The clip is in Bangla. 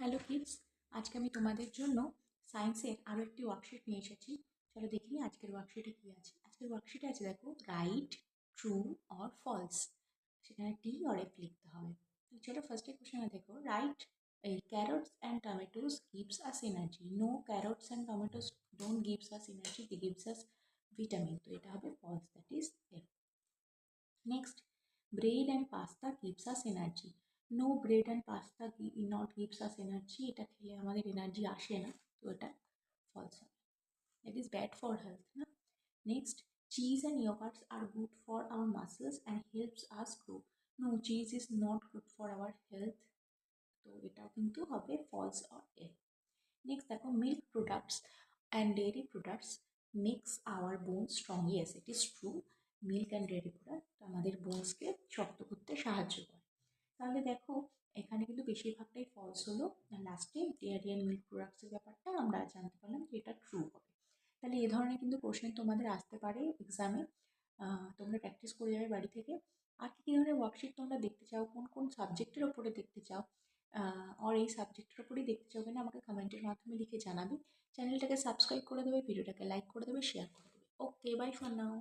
হ্যালো কিডস, আজকে আমি তোমাদের জন্য সায়েন্সের আরও একটি ওয়ার্কশিট নিয়ে এসেছি। চলো দেখি আজকের ওয়ার্কশিটে কী আছে। আজকের ওয়ার্কশিটে আছে দেখো রাইট, ট্রু অর ফলস। সেখানে টি অর এফ লিখতে হবে। তো চলো ফার্স্টে কোশ্চেনে দেখো রাইট এই carrots and tomatoes gives us energy. No, carrots and tomatoes don't gives us energy, they gives us vitamin. তো এটা হবে false, that is F. Next, bread and pasta gives us energy. No, bread and pasta not gives us energy. এটা খেলে আমাদের এনার্জি আসে না, তো এটা ফলস হবে। It is bad for health না। Next, cheese and yogurts are good for our muscles and helps us grow. No, cheese is not good for our health, তো এটাও কিন্তু হবে ফলস অর এ। নেক্সট দেখো milk products and dairy products makes our bone strong. Yes, it is true. Milk and dairy product আমাদের বোনসকে শক্ত করতে সাহায্য করে। তাহলে দেখো এখানে কিন্তু বেশিরভাগটাই ফলস হলো। লাস্টে ডেয়ারি অ্যান্ড মিল্ক প্রোডাক্টসের ব্যাপারটা আমরা জানতে পারলাম যে এটা ট্রু হবে। তাহলে এ ধরনের কিন্তু কোশ্চেন তোমাদের আসতে পারে এক্সামে। তোমরা প্র্যাকটিস করে যাবে বাড়ি থেকে। আর কী কী ধরনের ওয়ার্কশিট তোমরা দেখতে চাও, কোন কোন সাবজেক্টের ওপরে দেখতে চাও, আর এই সাবজেক্টের ওপরেই দেখতে চাও কিনা আমাকে কমেন্টের মাধ্যমে লিখে জানাবে। চ্যানেলটাকে সাবস্ক্রাইব করে দেবে, ভিডিওটাকে লাইক করে দেবে, শেয়ার করে দেবে। ওকে, বাই ফর নাও।